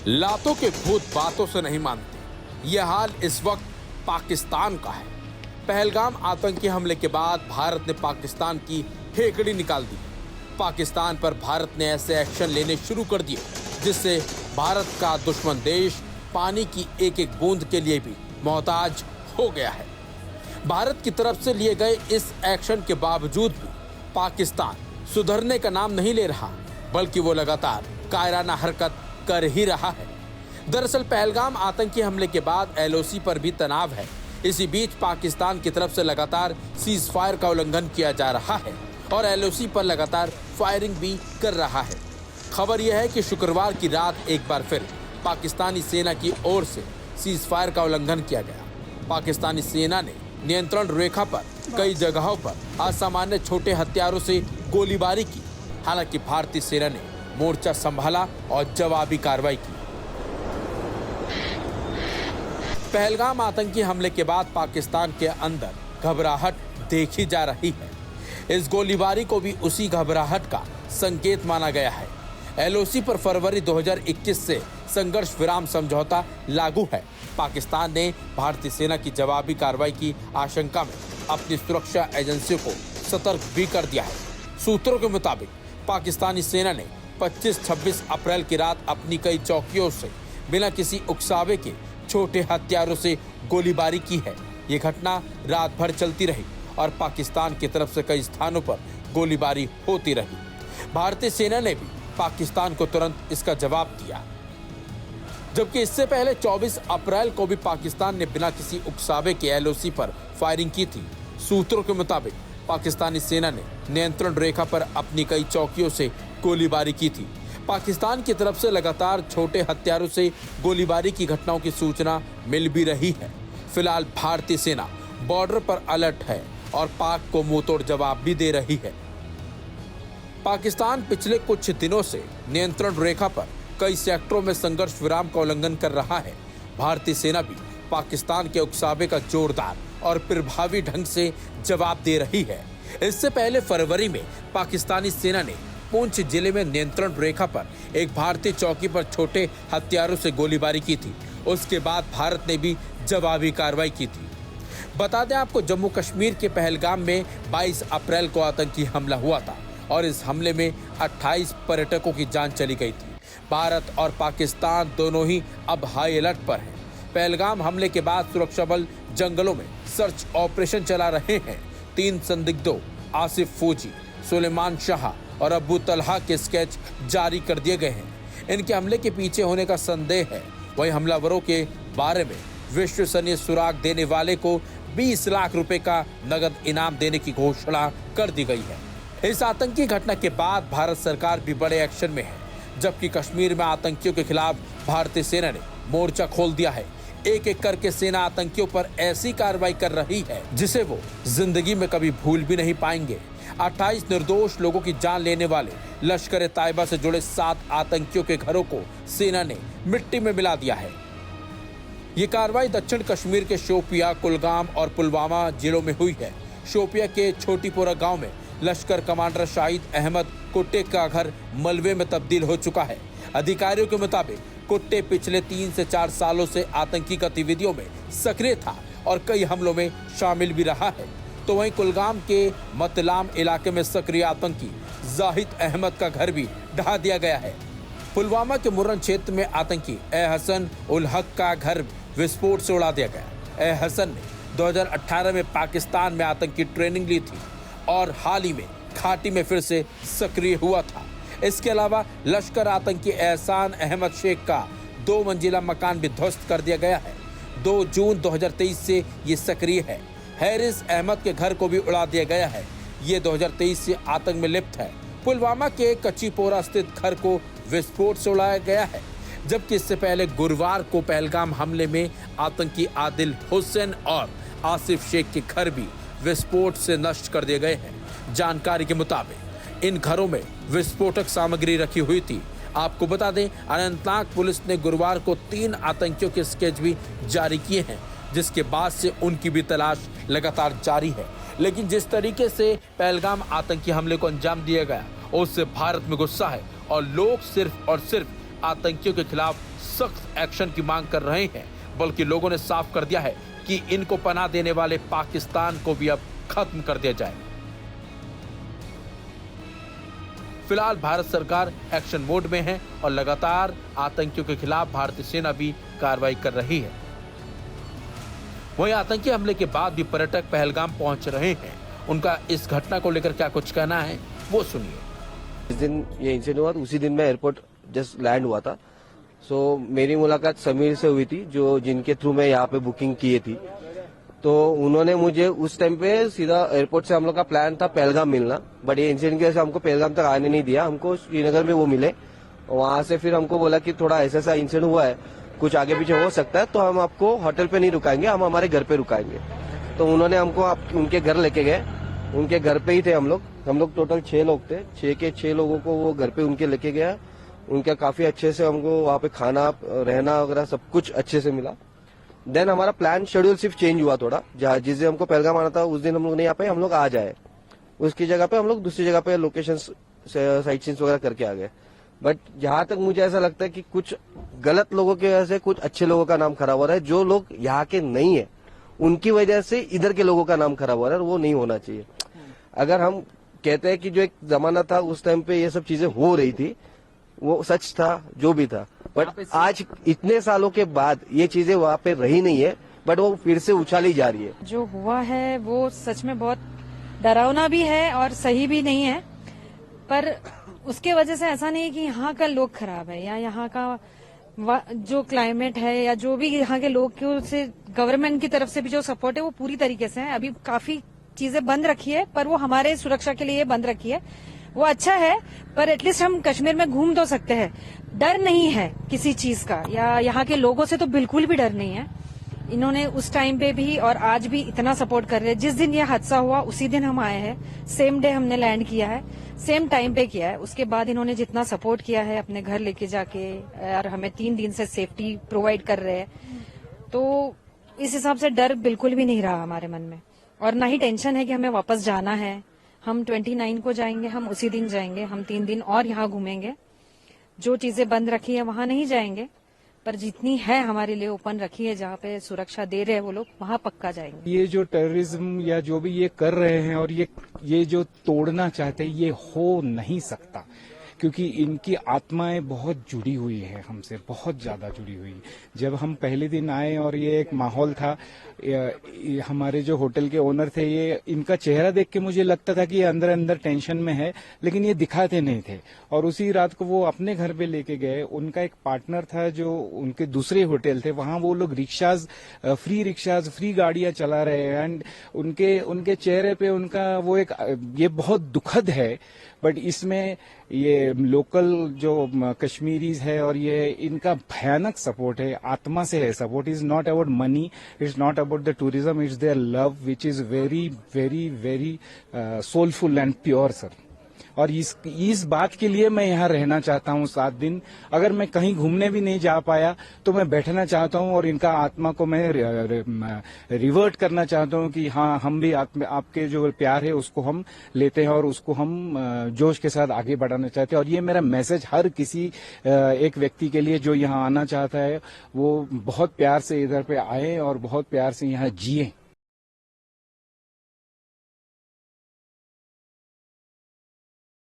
लातों के भूत बातों से नहीं मानते। यह हाल इस वक्त पाकिस्तान का है। पहलगाम आतंकी हमले के बाद भारत ने पाकिस्तान की हेकड़ी निकाल दी। पाकिस्तान पर भारत ने ऐसे एक्शन लेने शुरू कर दिए जिससे भारत का दुश्मन देश पानी की एक एक बूंद के लिए भी मोहताज हो गया है। भारत की तरफ से लिए गए इस एक्शन के बावजूद भी पाकिस्तान सुधरने का नाम नहीं ले रहा, बल्कि वो लगातार कायराना हरकत कर ही रहा है। दरअसल पहलगाम आतंकी हमले के बाद LOC पर भी तनाव है। इसी बीच पाकिस्तान की तरफ से लगातार सीज फायर का उल्लंघन किया जा रहा है और LOC पर लगातार फायरिंग भी कर रहा है। खबर यह है कि शुक्रवार की रात एक बार फिर पाकिस्तानी सेना की ओर से सीज फायर का उल्लंघन किया गया। पाकिस्तानी सेना ने नियंत्रण रेखा पर कई जगहों पर असामान्य छोटे हथियारों से गोलीबारी की। हालांकि भारतीय सेना ने मोर्चा संभाला और जवाबी कार्रवाई की। पहलगाम आतंकी हमले के बाद पाकिस्तान के अंदर घबराहट देखी जा रही है। इस गोलीबारी को भी उसी घबराहट का संकेत माना गया है। LOC पर फरवरी 2021 से संघर्ष विराम समझौता लागू है। पाकिस्तान ने भारतीय सेना की जवाबी कार्रवाई की आशंका में अपनी सुरक्षा एजेंसियों को सतर्क भी कर दिया है। सूत्रों के मुताबिक पाकिस्तानी सेना ने 25-26 अप्रैल की रात अपनी कई चौकियों से बिना किसी उकसावे के छोटे हथियारों से गोलीबारी की है। ये घटना रात भर चलती रही और पाकिस्तान की तरफ से कई स्थानों पर गोलीबारी होती रही। भारतीय सेना ने भी पाकिस्तान को तुरंत इसका जवाब दिया, जबकि इससे पहले 24 अप्रैल को भी पाकिस्तान ने बिना किसी उकसावे के LOC पर फायरिंग की थी। सूत्रों के मुताबिक पाकिस्तानी सेना ने नियंत्रण रेखा पर अपनी कई चौकियों से गोलीबारी की थी। पाकिस्तान की तरफ से लगातार छोटे हथियारों से गोलीबारी की घटनाओं की सूचना मिल भी रही है। फिलहाल भारतीय सेना बॉर्डर पर अलर्ट है और पाक को मुंहतोड़ जवाब भी दे रही है। पाकिस्तान पिछले कुछ दिनों से नियंत्रण रेखा पर कई सेक्टरों में संघर्ष विराम का उल्लंघन कर रहा है। भारतीय सेना भी पाकिस्तान के उकसावे का जोरदार और प्रभावी ढंग से जवाब दे रही है। इससे पहले फरवरी में पाकिस्तानी सेना ने पुंछ जिले में नियंत्रण रेखा पर एक भारतीय चौकी पर छोटे हथियारों से गोलीबारी की थी। उसके बाद भारत ने भी जवाबी कार्रवाई की थी। बता दें आपको, जम्मू कश्मीर के पहलगाम में 22 अप्रैल को आतंकी हमला हुआ था और इस हमले में 28 पर्यटकों की जान चली गई थी। भारत और पाकिस्तान दोनों ही अब हाई अलर्ट पर हैं। पहलगाम हमले के बाद सुरक्षा बल जंगलों में सर्च ऑपरेशन चला रहे हैं। 3 संदिग्धों आसिफ फौजी, सुलेमान शाह और अबू तलहा के स्केच जारी कर दिए गए हैं। इनके हमले के पीछे होने का संदेह है। वहीं हमलावरों के बारे में विश्वसनीय सुराग देने वाले को 20 लाख रुपए का नगद इनाम देने की घोषणा कर दी गई है। इस आतंकी घटना के बाद भारत सरकार भी बड़े एक्शन में है, जबकि कश्मीर में आतंकियों के खिलाफ भारतीय सेना ने मोर्चा खोल दिया है। एक एक करके सेना आतंकियों पर ऐसी कार्रवाई कर रही है जिसे वो जिंदगी में कभी भूल भी नहीं पाएंगे। 28 निर्दोष लोगों की जान लेने वाले लश्कर ए तैयबा से जुड़े 7 आतंकियों के घरों को सेना ने मिट्टी में मिला दिया है। ये कार्रवाई दक्षिण कश्मीर के शोपिया, कुलगाम और पुलवामा जिलों में हुई है। शोपिया के छोटीपोरा गांव में लश्कर कमांडर शाहिद अहमद कुट्टे का घर मलबे में तब्दील हो चुका है। अधिकारियों के मुताबिक कुट्टे पिछले 3 से 4 सालों से आतंकी गतिविधियों में सक्रिय था और कई हमलों में शामिल भी रहा है। तो वहीं कुलगाम के मतलाम इलाके में सक्रिय आतंकी जाहिद अहमद का घर भी ढहा दिया गया है। पुलवामा के मुर्रन क्षेत्र में आतंकी ए हसन उल हक का घर विस्फोट से उड़ा दिया गया। ए हसन ने 2018 में पाकिस्तान में आतंकी ट्रेनिंग ली थी और हाल ही में घाटी में फिर से सक्रिय हुआ था। इसके अलावा लश्कर आतंकी एहसान अहमद शेख का 2 मंजिला मकान भी ध्वस्त कर दिया गया है। 2 जून 2023 से ये सक्रिय है। हैरिस अहमद के घर को भी उड़ा दिया गया है। ये 2023 से आतंक में लिप्त है। पुलवामा के कच्चीपोरा स्थित घर को विस्फोट से उड़ाया गया है, जबकि इससे पहले गुरुवार को पहलगाम हमले में आतंकी आदिल हुसैन और आसिफ शेख के घर भी विस्फोट से नष्ट कर दिए गए हैं। जानकारी के मुताबिक इन घरों में विस्फोटक सामग्री रखी हुई थी। आपको बता दें, अनंतनाग पुलिस ने गुरुवार को 3 आतंकियों के स्केच भी जारी किए हैं, जिसके बाद से उनकी भी तलाश लगातार जारी है। लेकिन जिस तरीके से पहलगाम आतंकी हमले को अंजाम दिया गया, उससे भारत में गुस्सा है और लोग सिर्फ और सिर्फ आतंकियों के खिलाफ सख्त एक्शन की मांग कर रहे हैं, बल्कि लोगों ने साफ कर दिया है कि इनको पनाह देने वाले पाकिस्तान को भी अब खत्म कर दिया जाए। फिलहाल भारत सरकार एक्शन मोड में है और लगातार आतंकियों के खिलाफ भारतीय सेना भी कार्रवाई कर रही है। वहीं आतंकी हमले के बाद भी पर्यटक पहलगाम पहुंच रहे हैं। उनका इस घटना को लेकर क्या कुछ कहना है, वो सुनिए। जिस दिन ये इंसिडेंट हुआ उसी दिन मैं एयरपोर्ट जस्ट लैंड हुआ था। मेरी मुलाकात समीर से हुई थी, जो जिनके थ्रू मैं यहाँ पे बुकिंग किए थी। तो उन्होंने मुझे उस टाइम पे सीधा एयरपोर्ट से हम लोग का प्लान था पहलगाम मिलना, बट ये इंसिडेंट की वजह से हमको पहलगाम तक आने नहीं दिया। हमको श्रीनगर में वो मिले, वहां से फिर हमको बोला कि थोड़ा ऐसा इंसिडेंट हुआ है, कुछ आगे पीछे हो सकता है, तो हम आपको होटल पे नहीं रुकाएंगे, हम हमारे घर पे रुकाएंगे। तो उन्होंने हमको उनके घर लेके गए। उनके घर पे ही थे हम लोग टोटल 6 लोग थे। 6 के 6 लोगों को वो घर पे उनके लेके गया। उनका काफी अच्छे से हमको वहाँ पे खाना रहना वगैरह सब कुछ अच्छे से मिला। देन हमारा प्लान शेड्यूल सिर्फ चेंज हुआ थोड़ा, जिस दिन हमको पहलगाम आना था उस दिन हम लोग नहीं आ पाए, हम लोग आ जाए। उसकी जगह पे हम लोग दूसरी जगह पे लोकेशन साइट सीन्स वगैरह करके आ गए। बट जहां तक मुझे ऐसा लगता है कि कुछ गलत लोगों की वजह से कुछ अच्छे लोगों का नाम खराब हो रहा है। जो लोग यहाँ के नहीं है उनकी वजह से इधर के लोगों का नाम खराब हो रहा है, और वो नहीं होना चाहिए। अगर हम कहते हैं कि जो एक जमाना था उस टाइम पे ये सब चीजें हो रही थी, वो सच था, जो भी था, बट आज इतने सालों के बाद ये चीजें वहाँ पे रही नहीं है, बट वो फिर से उछाली जा रही है। जो हुआ है वो सच में बहुत डरावना भी है और सही भी नहीं है, पर उसके वजह से ऐसा नहीं है कि यहाँ का लोग खराब है या यहाँ का जो क्लाइमेट है या जो भी यहाँ के लोग के से गवर्नमेंट की तरफ से भी जो सपोर्ट है वो पूरी तरीके से है। अभी काफी चीजें बंद रखी है, पर वो हमारे सुरक्षा के लिए बंद रखी है, वो अच्छा है। पर एटलीस्ट हम कश्मीर में घूम तो सकते हैं, डर नहीं है किसी चीज का, या यहाँ के लोगों से तो बिल्कुल भी डर नहीं है। इन्होंने उस टाइम पे भी और आज भी इतना सपोर्ट कर रहे हैं। जिस दिन ये हादसा हुआ उसी दिन हम आए हैं, सेम डे हमने लैंड किया है, सेम टाइम पे किया है। उसके बाद इन्होंने जितना सपोर्ट किया है अपने घर लेके जाके, और हमें 3 दिन से सेफ्टी प्रोवाइड कर रहे हैं, तो इस हिसाब से डर बिल्कुल भी नहीं रहा हमारे मन में, और ना ही टेंशन है कि हमें वापस जाना है। हम 29 को जाएंगे, हम उसी दिन जाएंगे, हम 3 दिन और यहाँ घूमेंगे। जो चीजें बंद रखी है वहां नहीं जाएंगे, पर जितनी है हमारे लिए ओपन रखी है, जहाँ पे सुरक्षा दे रहे हैं वो लोग, वहां पक्का जाएंगे। ये जो टेररिज्म या जो भी ये कर रहे हैं और ये जो तोड़ना चाहते हैं, ये हो नहीं सकता, क्योंकि इनकी आत्माएं बहुत जुड़ी हुई है हमसे, बहुत ज्यादा जुड़ी हुई है। जब हम पहले दिन आए और ये एक माहौल था, हमारे जो होटल के ओनर थे, ये इनका चेहरा देख के मुझे लगता था कि ये अंदर अंदर टेंशन में है, लेकिन ये दिखाते नहीं थे। और उसी रात को वो अपने घर पे लेके गए। उनका एक पार्टनर था जो उनके दूसरे होटल थे, वहां वो लोग फ्री फ्री गाड़ियां चला रहे हैं। एंड उनके चेहरे पे उनका वो एक ये बहुत दुखद है। बट इसमें ये लोकल जो कश्मीरीज है और ये इनका भयानक सपोर्ट है, आत्मा से है support. Is not about money, it's not about the tourism, it's their love which is very very very soulful and pure sir. और इस बात के लिए मैं यहाँ रहना चाहता हूँ 7 दिन। अगर मैं कहीं घूमने भी नहीं जा पाया तो मैं बैठना चाहता हूँ और इनका आत्मा को मैं रिवर्ट करना चाहता हूँ कि हाँ, हम भी आपके जो प्यार है उसको हम लेते हैं और उसको हम जोश के साथ आगे बढ़ाना चाहते हैं। और ये मेरा मैसेज हर किसी एक व्यक्ति के लिए जो यहाँ आना चाहता है, वो बहुत प्यार से इधर पे आए और बहुत प्यार से यहाँ जिए।